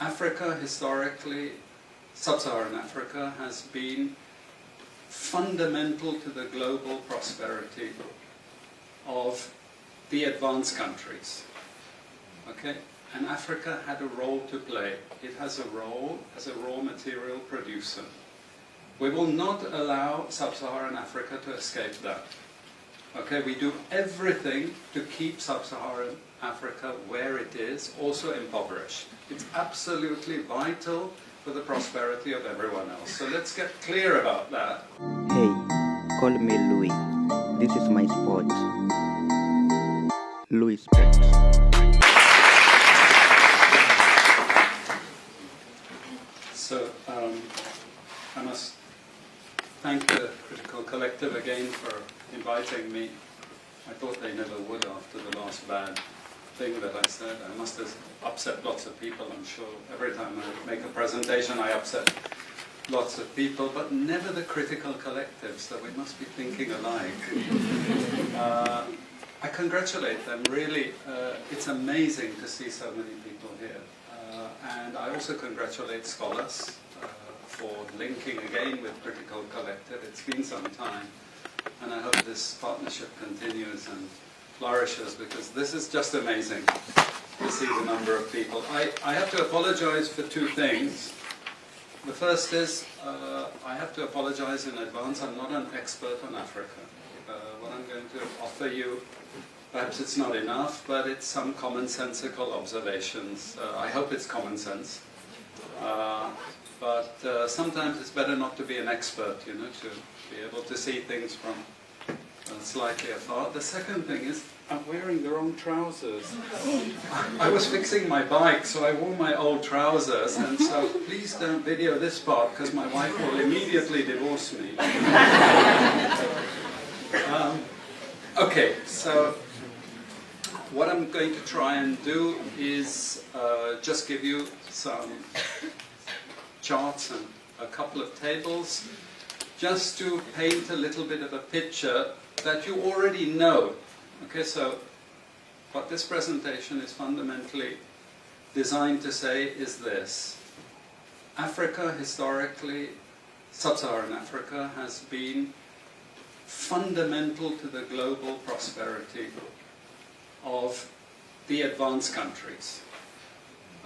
Africa historically, sub-Saharan Africa, has been fundamental to the global prosperity of the advanced countries. Okay? And Africa had a role to play. It has a role as a raw material producer. We will not allow sub-Saharan Africa to escape that. Okay, we do everything to keep sub-Saharan Africa where it is, also impoverished. It's absolutely vital for the prosperity of everyone else. So let's get clear about that. Hey, call me Louis. This is my sport. Louis Sports. So I must thank the Critical Collective again for inviting me. I thought they never would after the last bad thing that I said. I must have upset lots of people, I'm sure. Every time I make a presentation I upset lots of people, but never the Critical Collective, so we must be thinking alike. I congratulate them, really. It's amazing to see so many people here. And I also congratulate scholars for linking again with Critical Collective. It's been some time, and I hope this partnership continues and flourishes, because this is just amazing to see the number of people. I have to apologize for two things. The first is, I have to apologize in advance. I'm not an expert on Africa. What I'm going to offer you, perhaps it's not enough, but it's some commonsensical observations. I hope it's common sense. But sometimes it's better not to be an expert, you know, to be able to see things from slightly afar. The second thing is, I'm wearing the wrong trousers. I was fixing my bike, so I wore my old trousers, and so please don't video this part, because my wife will immediately divorce me. Okay, so what I'm going to try and do is just give you some charts and a couple of tables, just to paint a little bit of a picture that you already know. Okay, so what this presentation is fundamentally designed to say is this. Africa historically, sub-Saharan Africa, has been fundamental to the global prosperity of the advanced countries.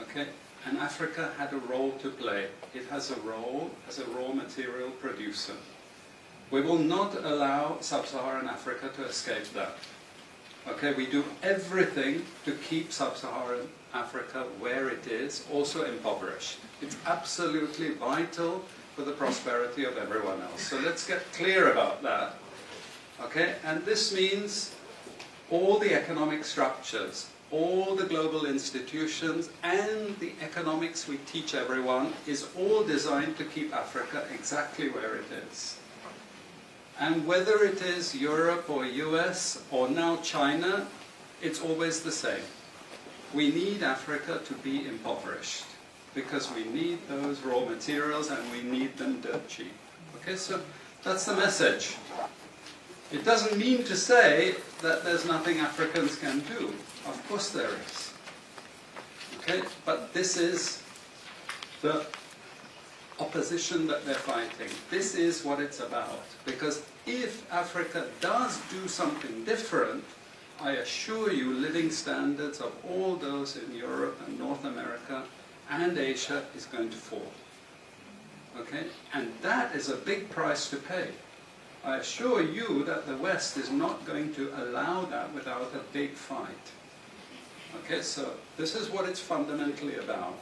Okay? And Africa had a role to play. It has a role as a raw material producer. We will not allow sub-Saharan Africa to escape that. Okay, we do everything to keep sub-Saharan Africa where it is, also impoverished. It's absolutely vital for the prosperity of everyone else. So let's get clear about that. Okay, and this means all the economic structures, all the global institutions, and the economics we teach everyone is all designed to keep Africa exactly where it is. And whether it is Europe or US or now China, it's always the same. We need Africa to be impoverished, because we need those raw materials and we need them dirt cheap. Okay, so that's the message. It doesn't mean to say that there's nothing Africans can do. Of course there is. Okay, but this is the opposition that they're fighting. This is what it's about. Because if Africa does do something different, I assure you living standards of all those in Europe and North America and Asia is going to fall. Okay? And that is a big price to pay. I assure you that the West is not going to allow that without a big fight. Okay, so this is what it's fundamentally about.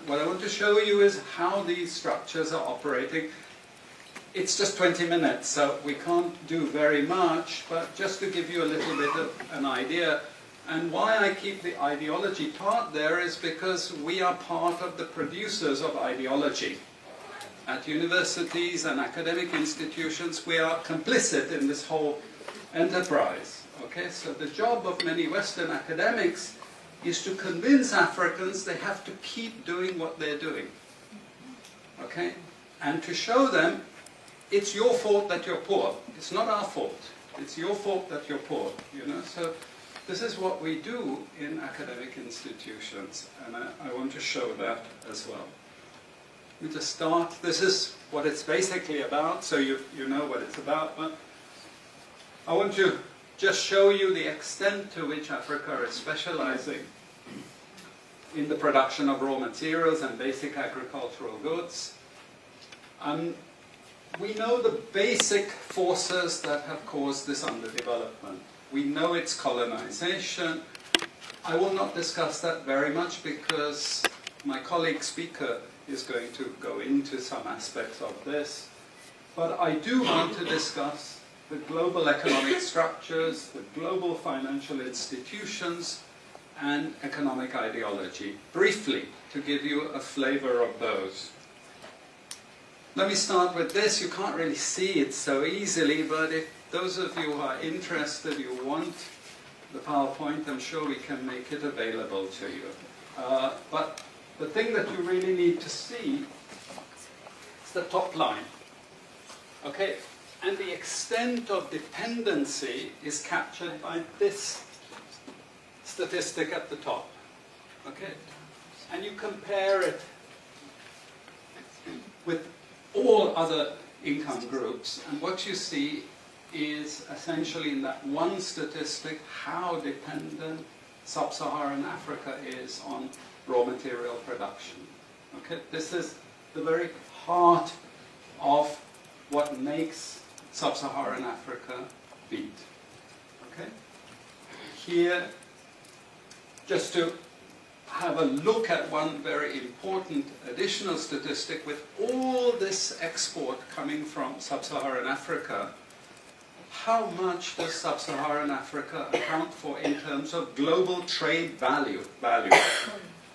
What I want to show you is how these structures are operating. It's just 20 minutes, so we can't do very much, but just to give you a little bit of an idea. And why I keep the ideology part there is because we are part of the producers of ideology. At universities and academic institutions, we are complicit in this whole enterprise. Okay, so the job of many Western academics is to convince Africans they have to keep doing what they're doing. Okay? And to show them it's your fault that you're poor. It's not our fault. It's your fault that you're poor. You know? So This is what we do in academic institutions, and I want to show that as well. Let me just start. This is what it's basically about, so you know what it's about. But I want to just show you the extent to which Africa is specializing in the production of raw materials and basic agricultural goods. We know the basic forces that have caused this underdevelopment. We know it's colonization. I will not discuss that very much because my colleague speaker is going to go into some aspects of this. But I do want to discuss the global economic structures, the global financial institutions, and economic ideology, briefly, to give you a flavor of those. Let me start with this. You can't really see it so easily, but if those of you who are interested, you want the PowerPoint, I'm sure we can make it available to you. But the thing that you really need to see is the top line. Okay? And the extent of dependency is captured by this statistic at the top. Okay? And you compare it with all other income groups, and what you see is essentially in that one statistic how dependent sub-Saharan Africa is on raw material production. Okay? This is the very heart of what makes sub-Saharan Africa beat. Okay? Here, just to have a look at one very important additional statistic, with all this export coming from sub-Saharan Africa, how much does sub-Saharan Africa account for in terms of global trade value?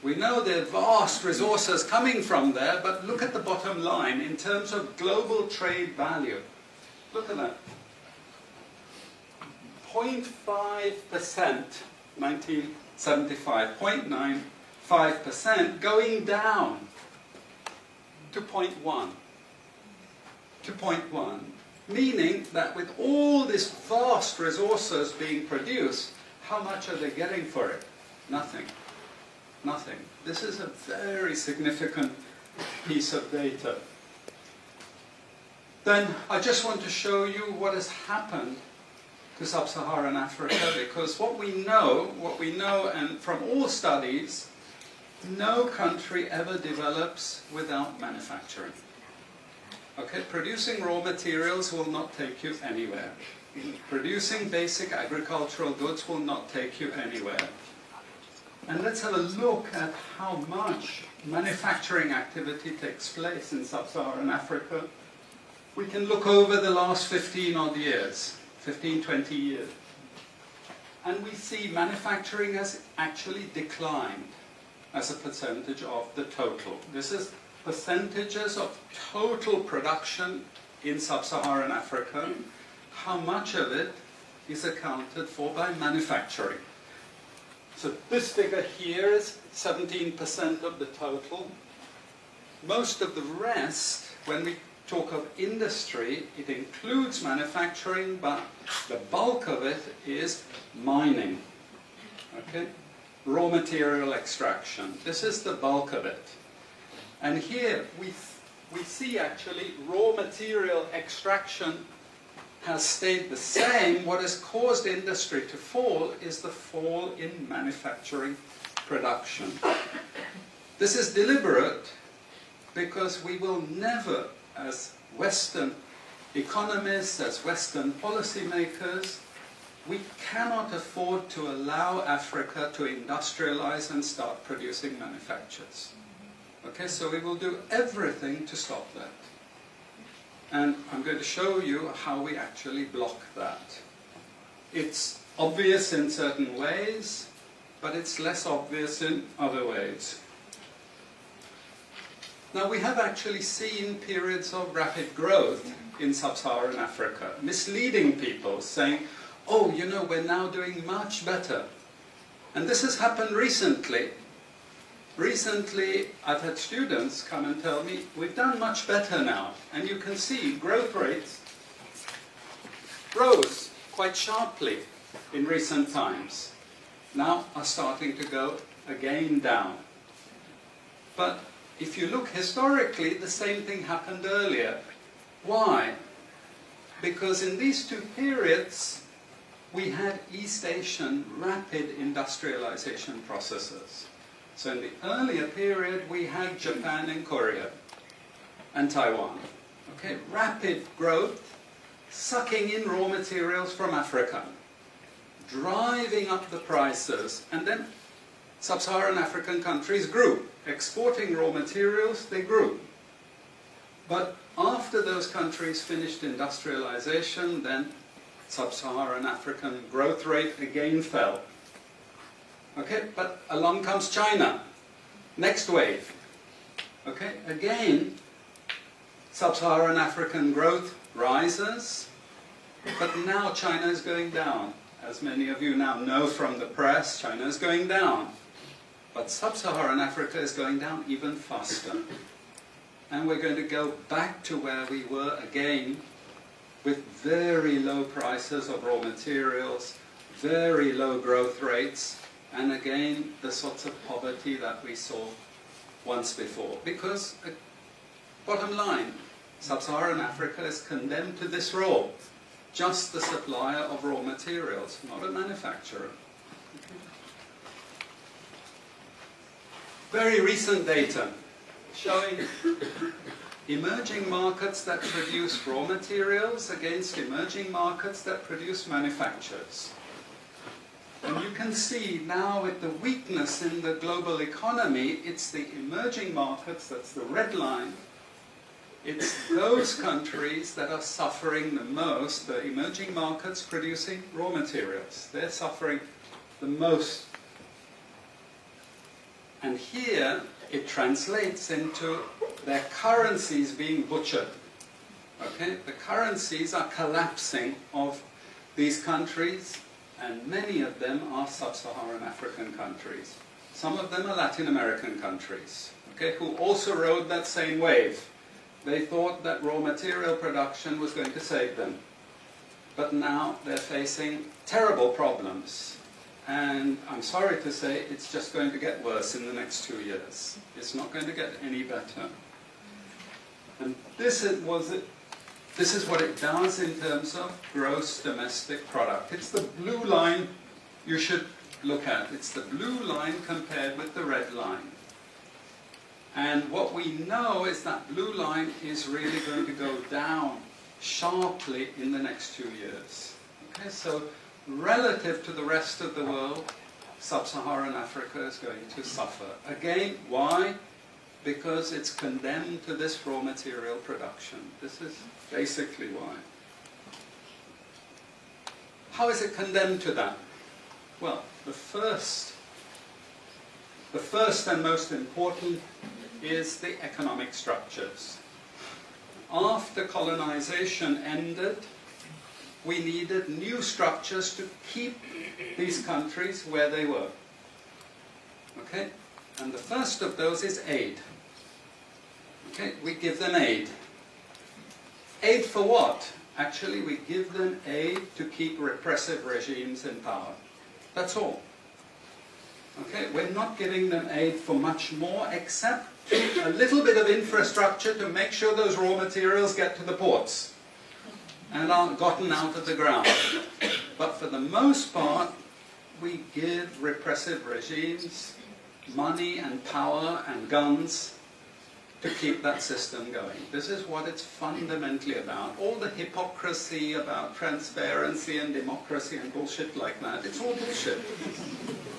We know there are vast resources coming from there, but look at the bottom line in terms of global trade value. Look at that. 0.5%, 1975, 0.95%, going down to 0.1. To 0.1. Meaning that with all these vast resources being produced, how much are they getting for it? Nothing. Nothing. This is a very significant piece of data. Then I just want to show you what has happened to sub-Saharan Africa, because what we know, and from all studies, no country ever develops without manufacturing. Okay, producing raw materials will not take you anywhere. Producing basic agricultural goods will not take you anywhere. And let's have a look at how much manufacturing activity takes place in sub-Saharan Africa. We can look over the last 15 odd years, 15, 20 years. And we see manufacturing has actually declined as a percentage of the total. This is percentages of total production in sub-Saharan Africa. How much of it is accounted for by manufacturing? So this figure here is 17% of the total. Most of the rest, when we talk of industry, it includes manufacturing, but the bulk of it is mining. Okay? Raw material extraction. This is the bulk of it. And here we see actually raw material extraction has stayed the same. What has caused industry to fall is the fall in manufacturing production. This is deliberate because we will never, as Western economists, as Western policymakers, we cannot afford to allow Africa to industrialize and start producing manufactures. Okay, so we will do everything to stop that. And I'm going to show you how we actually block that. It's obvious in certain ways, but it's less obvious in other ways. Now, we have actually seen periods of rapid growth in sub-Saharan Africa, misleading people, saying, oh, you know, we're now doing much better. And this has happened recently. Recently, I've had students come and tell me, we've done much better now. And you can see growth rates rose quite sharply in recent times. now are starting to go again down. But if you look historically, the same thing happened earlier. Why? Because in these two periods, we had East Asian rapid industrialization processes. So in the earlier period, we had Japan and Korea and Taiwan. Okay, rapid growth, sucking in raw materials from Africa, driving up the prices, and then sub-Saharan African countries grew. Exporting raw materials, they grew. But after those countries finished industrialization, then sub-Saharan African growth rate again fell. Okay, but along comes China. Next wave. Okay, again, sub-Saharan African growth rises, but now China is going down. As many of you now know from the press, China is going down. But sub-Saharan Africa is going down even faster. And we're going to go back to where we were again, with very low prices of raw materials, very low growth rates, and again the sorts of poverty that we saw once before. Because, bottom line, sub-Saharan Africa is condemned to this role, just the supplier of raw materials, not a manufacturer. Very recent data showing emerging markets that produce raw materials against emerging markets that produce manufactures. And you can see now with the weakness in the global economy, it's the emerging markets, that's the red line, it's those countries that are suffering the most, the emerging markets producing raw materials. They're suffering the most. And here it translates into their currencies being butchered. Okay? The currencies are collapsing of these countries, and many of them are sub-Saharan African countries. Some of them are Latin American countries, okay, who also rode that same wave. They thought that raw material production was going to save them. But now they're facing terrible problems. And I'm sorry to say, it's just going to get worse in the next 2 years. It's not going to get any better. And this is what it does in terms of gross domestic product. It's the blue line you should look at. It's the blue line compared with the red line. And what we know is that blue line is really going to go down sharply in the next 2 years. Okay, so relative to the rest of the world, sub-Saharan Africa is going to suffer. Again, why? Because it's condemned to this raw material production. This is basically why. How is it condemned to that? Well, the first and most important is the economic structures. After colonization ended, we needed new structures to keep these countries where they were. Okay? And the first of those is aid. Okay? We give them aid. Aid for what? Actually, we give them aid to keep repressive regimes in power. That's all. Okay? We're not giving them aid for much more, except a little bit of infrastructure to make sure those raw materials get to the ports and aren't gotten out of the ground. But for the most part, we give repressive regimes money and power and guns to keep that system going. This is what it's fundamentally about. All the hypocrisy about transparency and democracy and bullshit like that, it's all bullshit.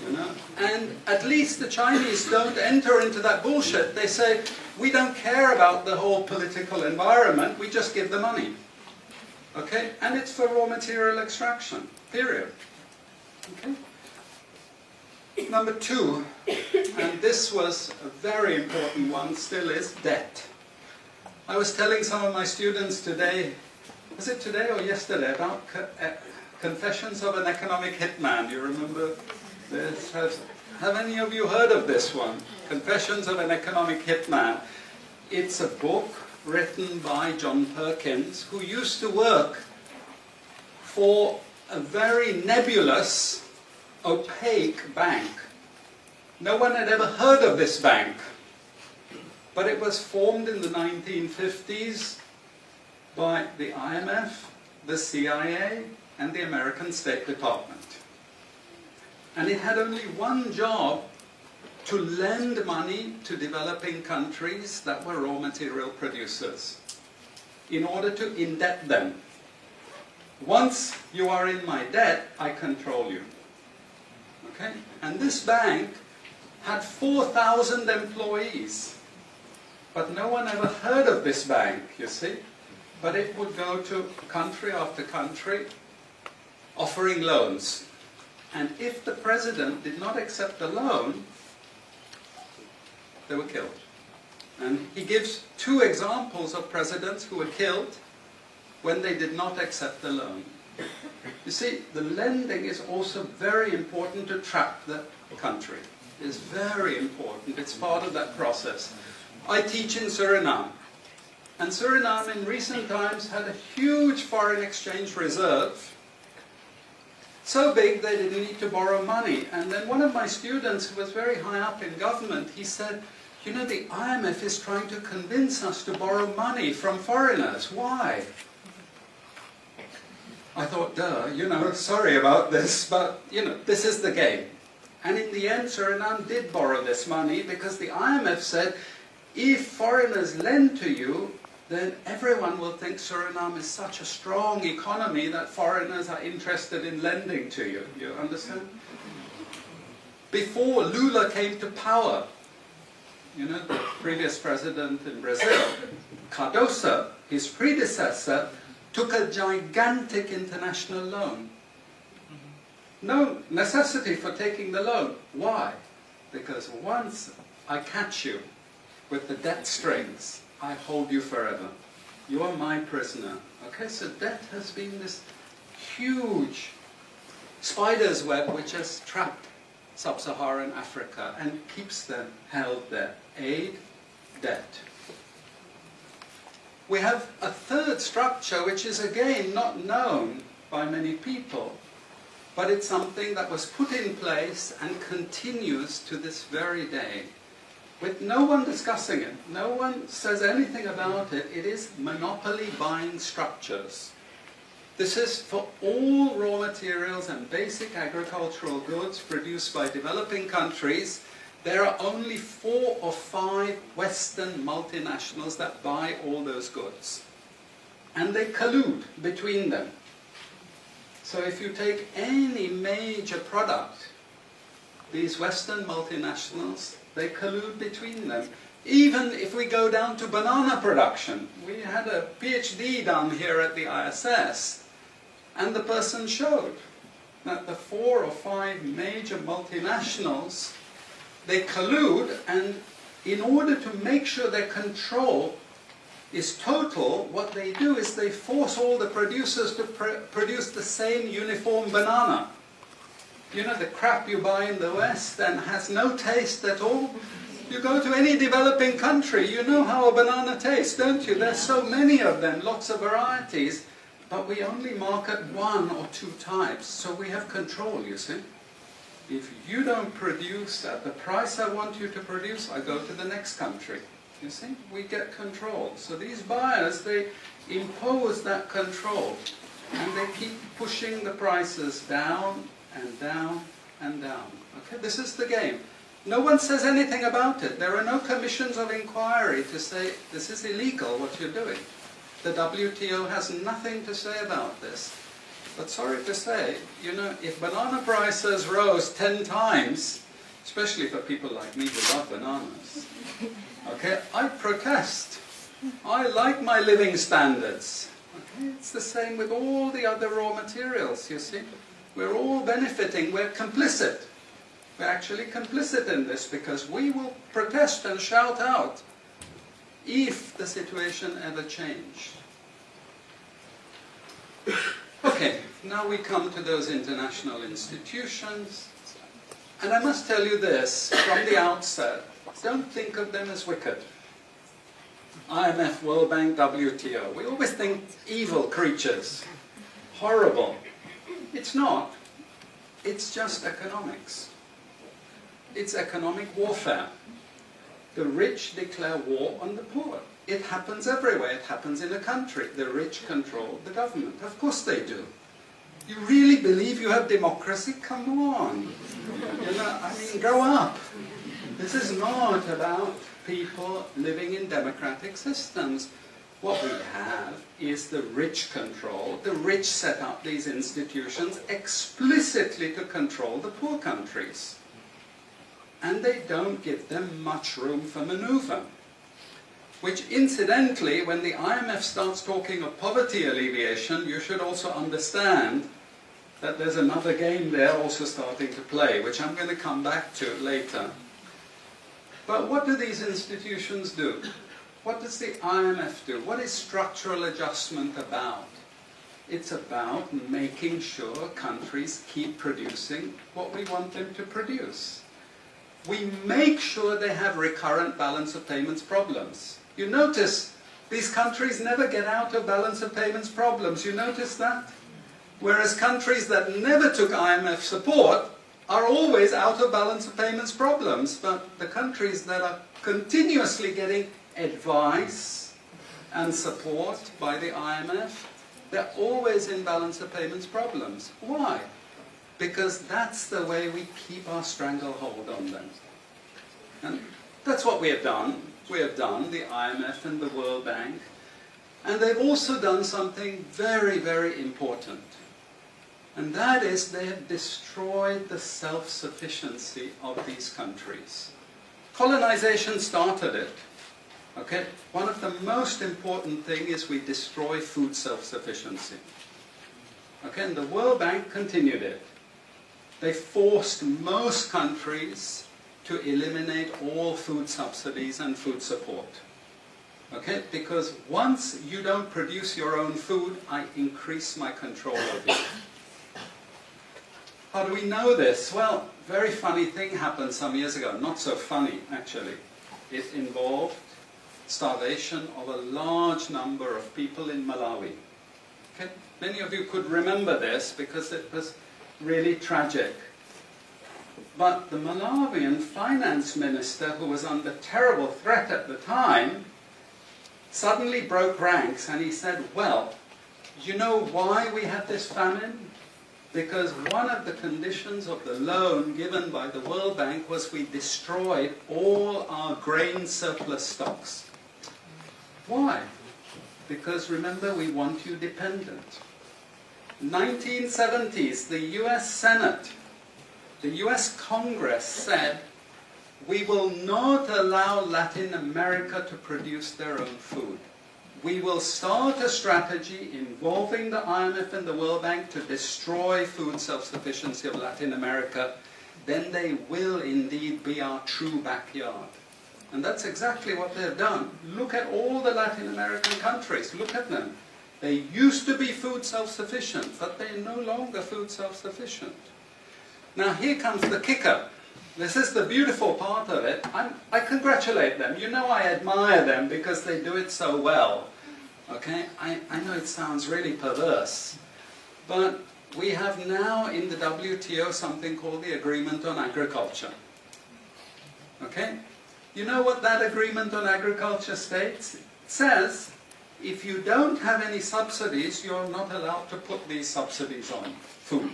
You know? And at least the Chinese don't enter into that bullshit. They say, we don't care about the whole political environment, we just give the money. Okay? And it's for raw material extraction, period. Okay? Number two, and this was a very important one, still is debt. I was telling some of my students today, was it today or yesterday, about Confessions of an Economic Hitman. You remember this? Have any of you heard of this one? Confessions of an Economic Hitman. It's a book written by John Perkins, who used to work for a very nebulous opaque bank. No one had ever heard of this bank, but it was formed in the 1950s by the IMF, the CIA, and the American State Department. And it had only one job: to lend money to developing countries that were raw material producers in order to indebt them. Once you are in my debt, I control you. Okay? And this bank had 4,000 employees. But no one ever heard of this bank, you see. But it would go to country after country offering loans. And if the president did not accept the loan, they were killed. And he gives two examples of presidents who were killed when they did not accept the loan. You see, the lending is also very important to trap the country. It's very important. It's part of that process. I teach in Suriname. And Suriname in recent times had a huge foreign exchange reserve. So big they didn't need to borrow money. And then one of my students who was very high up in government, he said, you know, the IMF is trying to convince us to borrow money from foreigners. Why? I thought, duh, you know, sorry about this, but, you know, this is the game. And in the end, Suriname did borrow this money because the IMF said, if foreigners lend to you, then everyone will think Suriname is such a strong economy that foreigners are interested in lending to you. You understand? Before Lula came to power, you know, the previous president in Brazil, Cardoso, his predecessor, took a gigantic international loan. No necessity for taking the loan. Why? Because once I catch you with the debt strings, I hold you forever. You are my prisoner. Okay, so debt has been this huge spider's web which has trapped sub-Saharan Africa and keeps them held there. Aid, debt. We have a third structure which is again not known by many people, but it's something that was put in place and continues to this very day, with no one discussing it. No one says anything about it. It is monopoly buying structures. This is for all raw materials and basic agricultural goods produced by developing countries. There are only 4 or 5 Western multinationals that buy all those goods. And they collude between them. So if you take any major product, these Western multinationals, they collude between them. Even if we go down to banana production, we had a PhD done here at the ISS, and the person showed that the 4 or 5 major multinationals, they collude, and in order to make sure their control is total, what they do is they force all the producers to produce the same uniform banana. You know, the crap you buy in the West and has no taste at all. You go to any developing country, you know how a banana tastes, don't you? There's so many of them, lots of varieties, but we only market 1 or 2 types, so we have control, you see. If you don't produce at the price I want you to produce, I go to the next country. You see, we get control. So these buyers, they impose that control, and they keep pushing the prices down and down and down. Okay, this is the game. No one says anything about it. There are no commissions of inquiry to say, this is illegal, what you're doing. The WTO has nothing to say about this. But sorry to say, you know, if banana prices rose 10 times, especially for people like me who love bananas, okay, I'd protest. I like my living standards. Okay, it's the same with all the other raw materials, you see. We're all benefiting, we're complicit. We're actually complicit in this because we will protest and shout out if the situation ever changed. Okay, now we come to those international institutions. And I must tell you this, from the outset, don't think of them as wicked. IMF, World Bank, WTO. We always think evil creatures. Horrible. It's not. It's just economics. It's economic warfare. The rich declare war on the poor. It happens everywhere. It happens in a country. The rich control the government. Of course they do. You really believe you have democracy? Come on. You know, I mean, grow up. This is not about people living in democratic systems. What we have is the rich control. The rich set up these institutions explicitly to control the poor countries. And they don't give them much room for maneuver. Which incidentally, when the IMF starts talking of poverty alleviation, you should also understand that there's another game there also starting to play, which I'm going to come back to later. But what do these institutions do? What does the IMF do? What is structural adjustment about? It's about making sure countries keep producing what we want them to produce. We make sure they have recurrent balance of payments problems. You notice these countries never get out of balance of payments problems. You notice that? Whereas countries that never took IMF support are always out of balance of payments problems. But the countries that are continuously getting advice and support by the IMF, they're always in balance of payments problems. Why? Because that's the way we keep our stranglehold on them. And that's what we have done. We have done, the IMF and the World Bank. And they've also done something very, very important. And that is they have destroyed the self-sufficiency of these countries. Colonization started it. Okay? One of the most important things is we destroy food self-sufficiency. Okay? And the World Bank continued it. They forced most countries to eliminate all food subsidies and food support. Okay? Because once you don't produce your own food, I increase my control over you. How do we know this? Well, very funny thing happened some years ago. Not so funny, actually. It involved starvation of a large number of people in Malawi. Okay? Many of you could remember this because it was really tragic. But the Malawian finance minister, who was under terrible threat at the time, suddenly broke ranks and he said, well, you know why we had this famine? Because one of the conditions of the loan given by the World Bank was we destroyed all our grain surplus stocks. Why? Because remember, we want you dependent. 1970s, the US Senate, the US Congress said, we will not allow Latin America to produce their own food. We will start a strategy involving the IMF and the World Bank to destroy food self-sufficiency of Latin America. Then they will indeed be our true backyard. And that's exactly what they've done. Look at all the Latin American countries. Look at them. They used to be food self-sufficient, but they're no longer food self-sufficient. Now here comes the kicker. This is the beautiful part of it. I congratulate them. You know I admire them because they do it so well. Okay? I know it sounds really perverse. But we have now in the WTO something called the Agreement on Agriculture. Okay? You know what that Agreement on Agriculture states? It says, if you don't have any subsidies, you're not allowed to put these subsidies on food.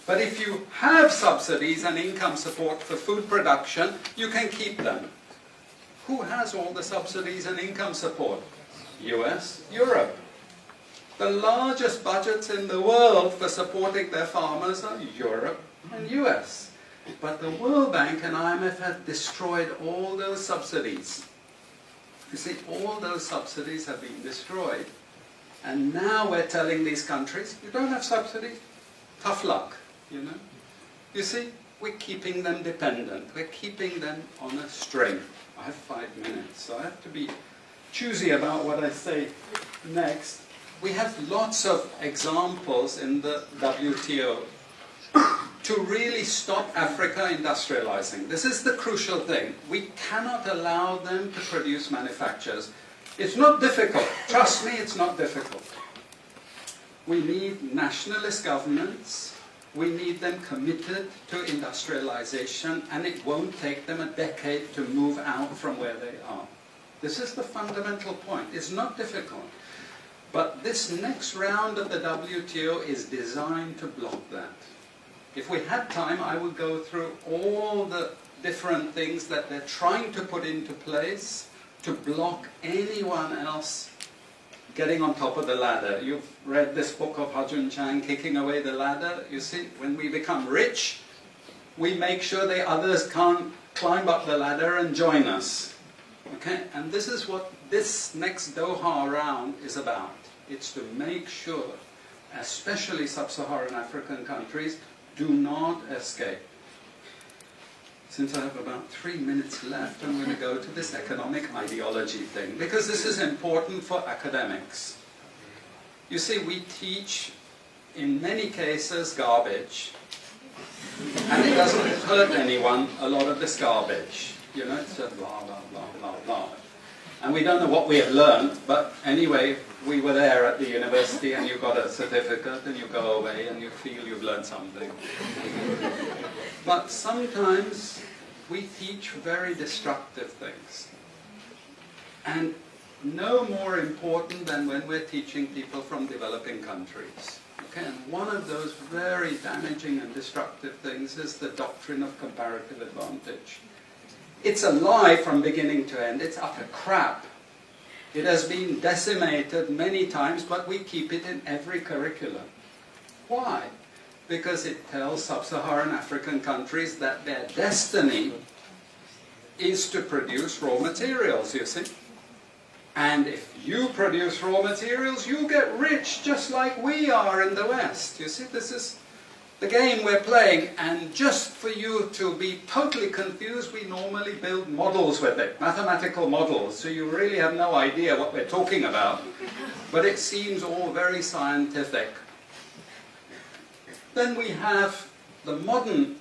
But if you have subsidies and income support for food production, you can keep them. Who has all the subsidies and income support? US, Europe. The largest budgets in the world for supporting their farmers are Europe and US. But the World Bank and IMF have destroyed all those subsidies. You see, all those subsidies have been destroyed. And now we're telling these countries, you don't have subsidies, tough luck. You know? You see, we're keeping them dependent. We're keeping them on a string. I have 5 minutes, so I have to be choosy about what I say next. We have lots of examples in the WTO to really stop Africa industrializing. This is the crucial thing. We cannot allow them to produce manufacturers. It's not difficult. Trust me, it's not difficult. We need nationalist governments We need them committed to industrialization, and it won't take them a decade to move out from where they are. This is the fundamental point. It's not difficult. But this next round of the WTO is designed to block that. If we had time, I would go through all the different things that they're trying to put into place to block anyone else getting on top of the ladder. You've read this book of Ha-Joon Chang, Kicking Away the Ladder. You see, when we become rich, we make sure the others can't climb up the ladder and join us. Okay? And this is what this next Doha round is about. It's to make sure, especially sub-Saharan African countries, do not escape. Since I have about 3 minutes left, I'm going to go to this economic ideology thing, because this is important for academics. You see, we teach, in many cases, garbage, and it doesn't hurt anyone, a lot of this garbage. You know, it's just blah, blah, blah, blah, blah. And we don't know what we have learned, but anyway, we were there at the university, and you got a certificate, and you go away, and you feel you've learned something. But sometimes we teach very destructive things. And no more important than when we're teaching people from developing countries. Okay? And one of those very damaging and destructive things is the doctrine of comparative advantage. It's a lie from beginning to end. It's utter crap. It has been decimated many times, but we keep it in every curriculum. Why? Because it tells sub-Saharan African countries that their destiny is to produce raw materials, you see. And if you produce raw materials, you get rich just like we are in the West. You see, this is the game we're playing. And just for you to be totally confused, we normally build models with it, mathematical models, so you really have no idea what we're talking about. But it seems all very scientific. Then we have the modern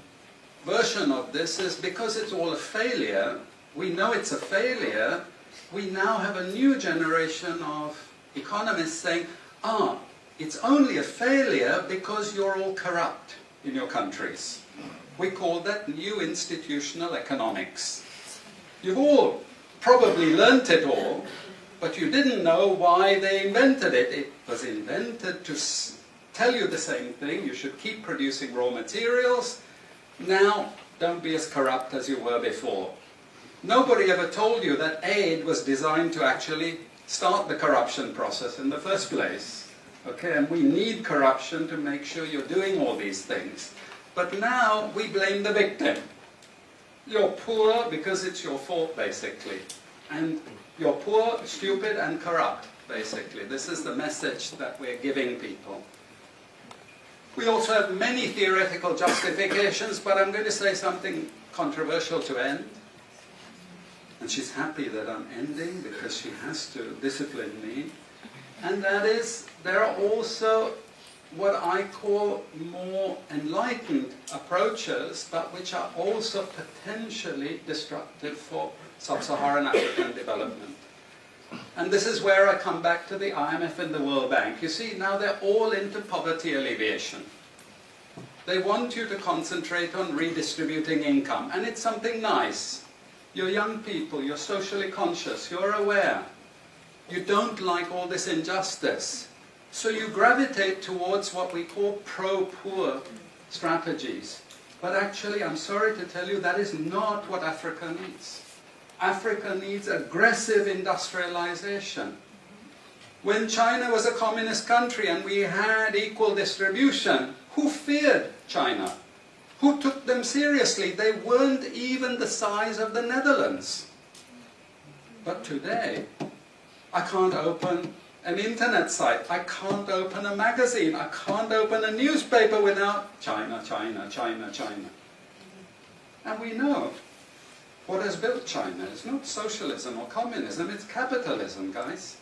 version of this is because it's all a failure, we know it's a failure, we now have a new generation of economists saying, it's only a failure because you're all corrupt in your countries. We call that new institutional economics. You've all probably learnt it all, but you didn't know why they invented it. It was invented to tell you the same thing. You should keep producing raw materials. Now, don't be as corrupt as you were before. Nobody ever told you that aid was designed to actually start the corruption process in the first place. Okay, and we need corruption to make sure you're doing all these things. But now we blame the victim. You're poor because it's your fault, basically. And you're poor, stupid, and corrupt, basically. This is the message that we're giving people. We also have many theoretical justifications, but I'm going to say something controversial to end. And she's happy that I'm ending because she has to discipline me. And that is, there are also what I call more enlightened approaches, but which are also potentially destructive for sub-Saharan African development. And this is where I come back to the IMF and the World Bank. You see, now they're all into poverty alleviation. They want you to concentrate on redistributing income, and it's something nice. You're young people, you're socially conscious, you're aware. You don't like all this injustice. So you gravitate towards what we call pro-poor strategies. But actually, I'm sorry to tell you, that is not what Africa needs. Africa needs aggressive industrialization. When China was a communist country and we had equal distribution, who feared China? Who took them seriously? They weren't even the size of the Netherlands. But today, I can't open an internet site, I can't open a magazine, I can't open a newspaper without China, China, China, China. And we know what has built China. It's not socialism or communism, it's capitalism, guys.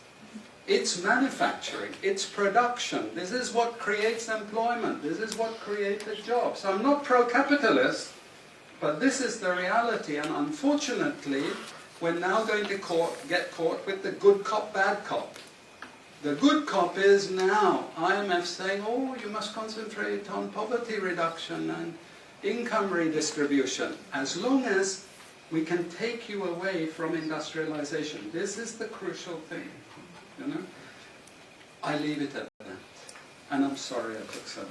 It's manufacturing, it's production. This is what creates employment, this is what created jobs. I'm not pro-capitalist, but this is the reality, and unfortunately, we're now going to get caught with the good cop, bad cop. The good cop is now IMF saying, oh, you must concentrate on poverty reduction and income redistribution, as long as we can take you away from industrialization. This is the crucial thing, you know. I leave it at that. And I'm sorry I took so much.